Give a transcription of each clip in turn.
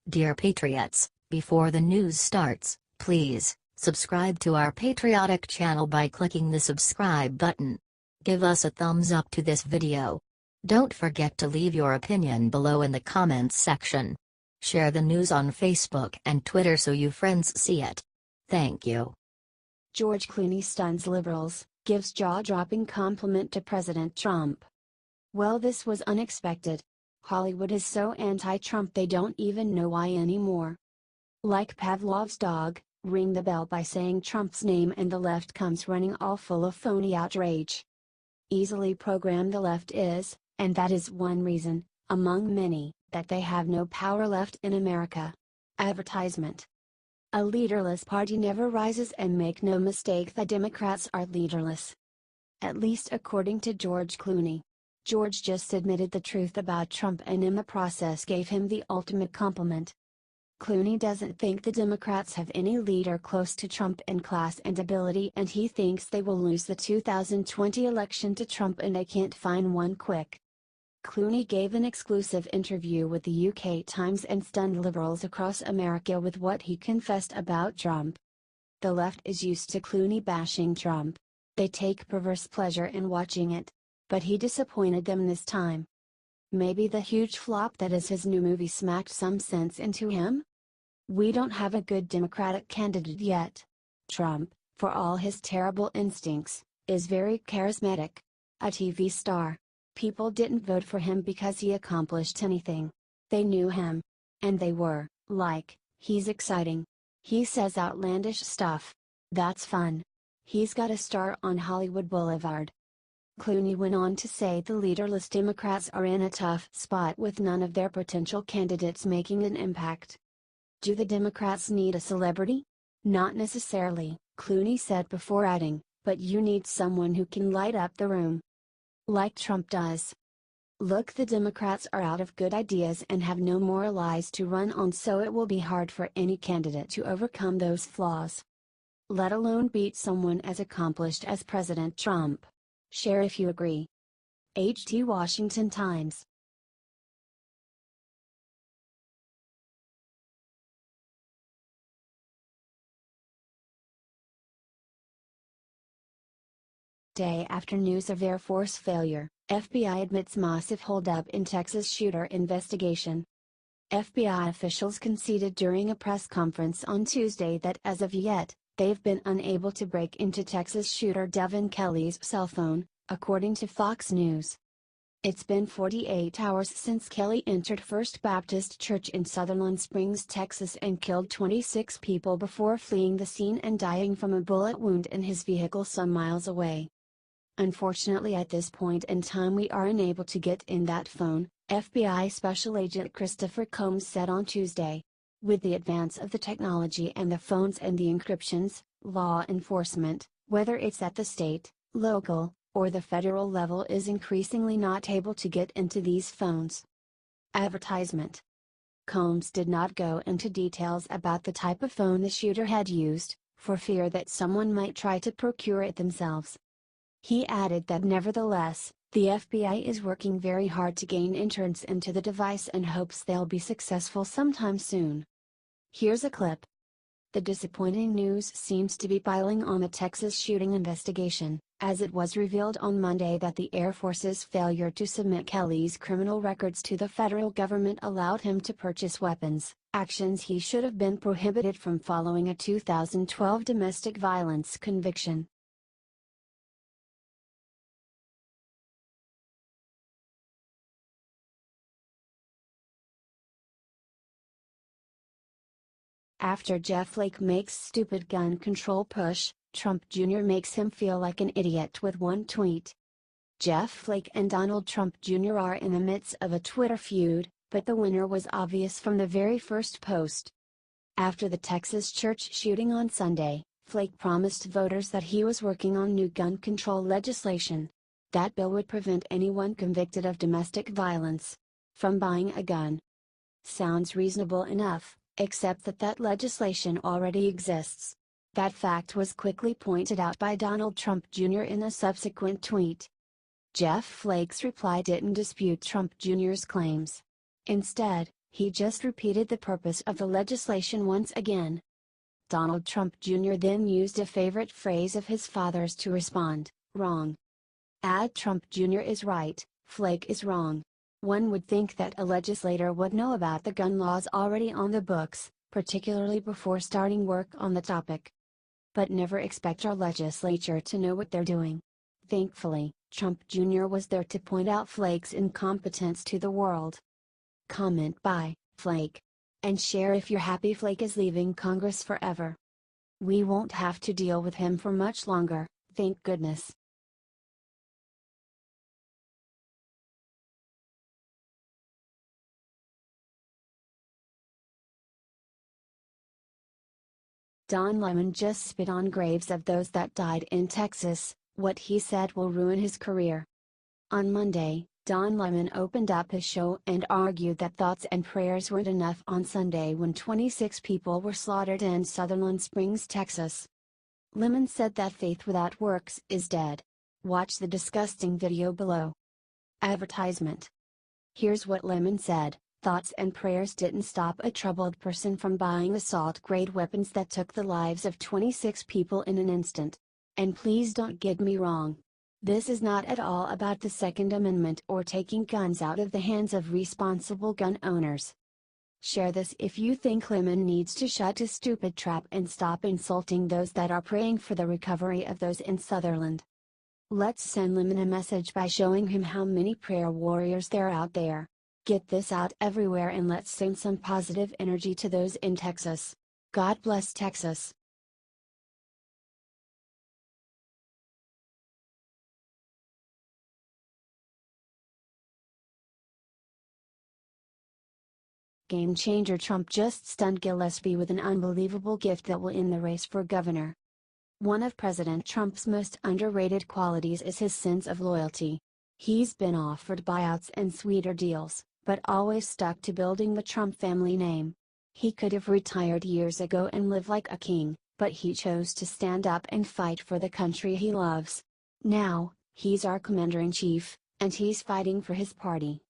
Dear Patriots, before the news starts, please subscribe to our patriotic channel by clicking the subscribe button. Give us a thumbs up to this video. Don't forget to leave your opinion below in the comments section. Share the news on Facebook and Twitter so you friends see it. Thank you. George Clooney stuns liberals, gives jaw-dropping compliment to President Trump. Well, this was unexpected. Hollywood is so anti-Trump they don't even know why anymore. Like Pavlov's dog, ring the bell by saying Trump's name and the left comes running all full of phony outrage. Easily programmed the left is, and that is one reason, among many, that they have no power left in America. Advertisement. A leaderless party never rises, and make no mistake, the Democrats are leaderless. At least according to George Clooney. George just admitted the truth about Trump and in the process gave him the ultimate compliment. Clooney doesn't think the Democrats have any leader close to Trump in class and ability, and he thinks they will lose the 2020 election to Trump, and they can't find one quick. Clooney gave an exclusive interview with the UK Times and stunned liberals across America with what he confessed about Trump. The left is used to Clooney bashing Trump. They take perverse pleasure in watching it. But he disappointed them this time. Maybe the huge flop that is his new movie smacked some sense into him? We don't have a good Democratic candidate yet. Trump, for all his terrible instincts, is very charismatic. A TV star. People didn't vote for him because he accomplished anything. They knew him. And they were, like, he's exciting. He says outlandish stuff. That's fun. He's got a star on Hollywood Boulevard. Clooney went on to say the leaderless Democrats are in a tough spot with none of their potential candidates making an impact. Do the Democrats need a celebrity? Not necessarily, Clooney said before adding, but you need someone who can light up the room. Like Trump does. Look, the Democrats are out of good ideas and have no more lies to run on, so it will be hard for any candidate to overcome those flaws. Let alone beat someone as accomplished as President Trump. Share if you agree. HT Washington Times. Day after news of Air Force failure, FBI admits massive holdup in Texas shooter investigation. FBI officials conceded during a press conference on Tuesday that as of yet, they've been unable to break into Texas shooter Devin Kelley's cell phone, according to Fox News. It's been 48 hours since Kelley entered First Baptist Church in Sutherland Springs, Texas, and killed 26 people before fleeing the scene and dying from a bullet wound in his vehicle some miles away. Unfortunately, at this point in time we are unable to get in that phone, FBI Special Agent Christopher Combs said on Tuesday. With the advance of the technology and the phones and the encryptions, law enforcement, whether it's at the state, local, or the federal level, is increasingly not able to get into these phones. Advertisement. Combs did not go into details about the type of phone the shooter had used, for fear that someone might try to procure it themselves. He added that nevertheless, the FBI is working very hard to gain entrance into the device and hopes they'll be successful sometime soon. Here's a clip. The disappointing news seems to be piling on the Texas shooting investigation, as it was revealed on Monday that the Air Force's failure to submit Kelley's criminal records to the federal government allowed him to purchase weapons, actions he should have been prohibited from following a 2012 domestic violence conviction. After Jeff Flake makes stupid gun control push, Trump Jr. makes him feel like an idiot with one tweet. Jeff Flake and Donald Trump Jr. are in the midst of a Twitter feud, but the winner was obvious from the very first post. After the Texas church shooting on Sunday, Flake promised voters that he was working on new gun control legislation. That bill would prevent anyone convicted of domestic violence from buying a gun. Sounds reasonable enough, except that legislation already exists. That fact was quickly pointed out by Donald Trump Jr. in a subsequent tweet. Jeff Flake's reply didn't dispute Trump Jr.'s claims. Instead, He just repeated the purpose of the legislation once again. Donald Trump Jr. then used a favorite phrase of his father's to respond, "Wrong. Trump Jr. is right, Flake is wrong." One would think that a legislator would know about the gun laws already on the books, particularly before starting work on the topic. But never expect our legislature to know what they're doing. Thankfully, Trump Jr. was there to point out Flake's incompetence to the world. Comment by Flake. And share if you're happy Flake is leaving Congress forever. We won't have to deal with him for much longer, thank goodness. Don Lemon just spit on graves of those that died in Texas. What he said will ruin his career. On Monday, Don Lemon opened up his show and argued that thoughts and prayers weren't enough on Sunday when 26 people were slaughtered in Sutherland Springs, Texas. Lemon said that faith without works is dead. Watch the disgusting video below. Advertisement. Here's what Lemon said: "Thoughts and prayers didn't stop a troubled person from buying assault-grade weapons that took the lives of 26 people in an instant. And please don't get me wrong. This is not at all about the Second Amendment or taking guns out of the hands of responsible gun owners." Share this if you think Lemon needs to shut his stupid trap and stop insulting those that are praying for the recovery of those in Sutherland. Let's send Lemon a message by showing him how many prayer warriors there are out there. Get this out everywhere and let's send some positive energy to those in Texas. God bless Texas. Game changer: Trump just stunned Gillespie with an unbelievable gift that will end the race for governor. One of President Trump's most underrated qualities is his sense of loyalty. He's been offered buyouts and sweeter deals, but always stuck to building the Trump family name. He could have retired years ago and lived like a king, but he chose to stand up and fight for the country he loves. Now, he's our commander-in-chief, and he's fighting for his party.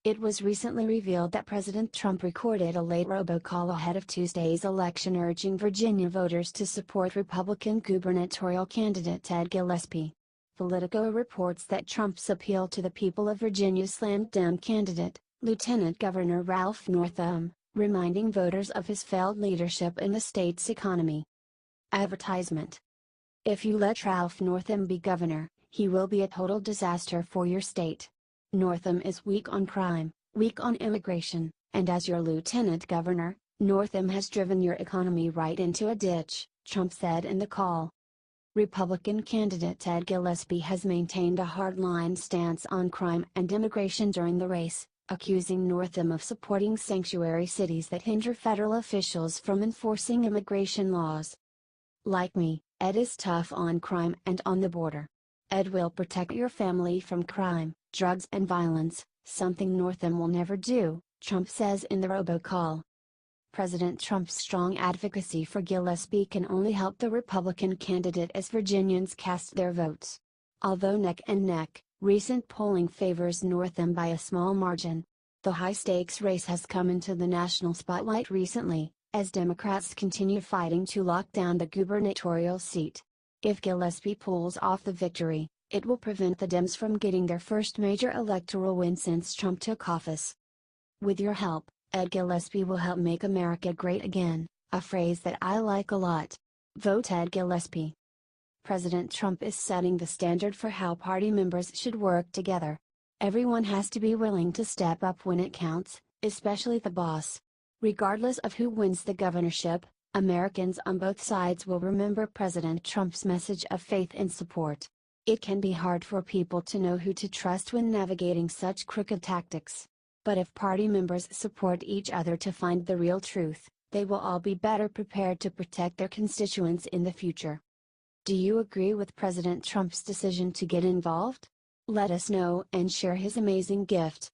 It was recently revealed that President Trump recorded a late robocall ahead of Tuesday's election urging Virginia voters to support Republican gubernatorial candidate Ted Gillespie. Politico reports that Trump's appeal to the people of Virginia slammed down candidate, Lieutenant Governor Ralph Northam, reminding voters of his failed leadership in the state's economy. Advertisement. If you let Ralph Northam be governor, he will be a total disaster for your state. Northam is weak on crime, weak on immigration, and as your lieutenant governor, Northam has driven your economy right into a ditch, Trump said in the call. Republican candidate Ted Gillespie has maintained a hardline stance on crime and immigration during the race, accusing Northam of supporting sanctuary cities that hinder federal officials from enforcing immigration laws. Like me, Ed is tough on crime and on the border. Ed will protect your family from crime, drugs and violence, something Northam will never do, Trump says in the robocall. President Trump's strong advocacy for Gillespie can only help the Republican candidate as Virginians cast their votes. Although neck and neck, recent polling favors Northam by a small margin. The high-stakes race has come into the national spotlight recently, as Democrats continue fighting to lock down the gubernatorial seat. If Gillespie pulls off the victory, it will prevent the Dems from getting their first major electoral win since Trump took office. With your help, Ed Gillespie will help make America great again, a phrase that I like a lot. Vote Ed Gillespie. President Trump is setting the standard for how party members should work together. Everyone has to be willing to step up when it counts, especially the boss. Regardless of who wins the governorship, Americans on both sides will remember President Trump's message of faith and support. It can be hard for people to know who to trust when navigating such crooked tactics. But if party members support each other to find the real truth, they will all be better prepared to protect their constituents in the future. Do you agree with President Trump's decision to get involved? Let us know and share his amazing gift.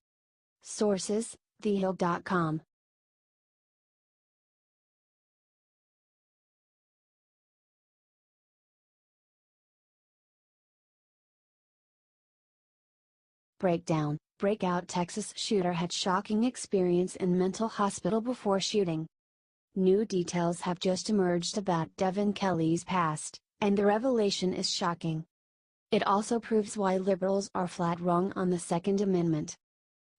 Sources: thehill.com. Breakdown. breakout Texas shooter had shocking experience in mental hospital before shooting. New details have just emerged about Devin Kelly's past, and the revelation is shocking. It also proves why liberals are flat wrong on the Second Amendment.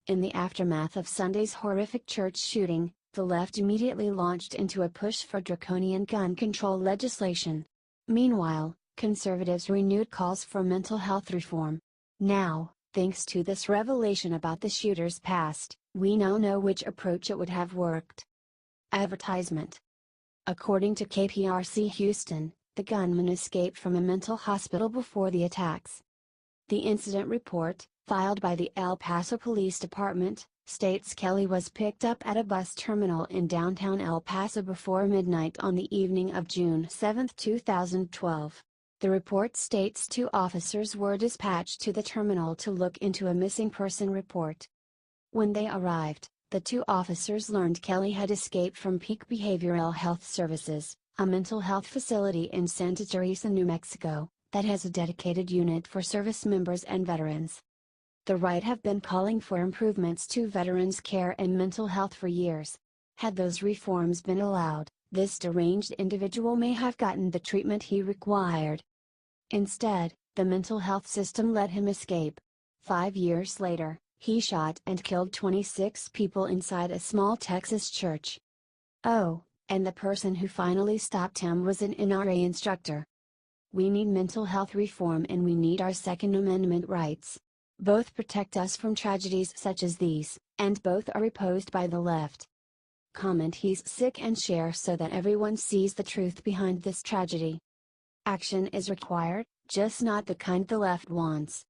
In the aftermath of Sunday's horrific church shooting, the left immediately launched into a push for draconian gun control legislation. Meanwhile, conservatives renewed calls for mental health reform. Now, thanks to this revelation about the shooter's past, we now know which approach it would have worked. Advertisement. According to KPRC Houston, the gunman escaped from a mental hospital before the attacks. The incident report, filed by the El Paso Police Department, states Kelly was picked up at a bus terminal in downtown El Paso before midnight on the evening of June 7, 2012. The report states 2 officers were dispatched to the terminal to look into a missing person report. When they arrived, the 2 officers learned Kelly had escaped from Peak Behavioral Health Services, a mental health facility in Santa Teresa, New Mexico, that has a dedicated unit for service members and veterans. The right have been calling for improvements to veterans' care and mental health for years. Had those reforms been allowed, this deranged individual may have gotten the treatment he required. Instead, the mental health system let him escape. 5 years later, he shot and killed 26 people inside a small Texas church. Oh, and the person who finally stopped him was an NRA instructor. We need mental health reform and we need our Second Amendment rights. Both protect us from tragedies such as these, and both are opposed by the left. Comment "He's sick" and share so that everyone sees the truth behind this tragedy. Action is required, just not the kind the left wants.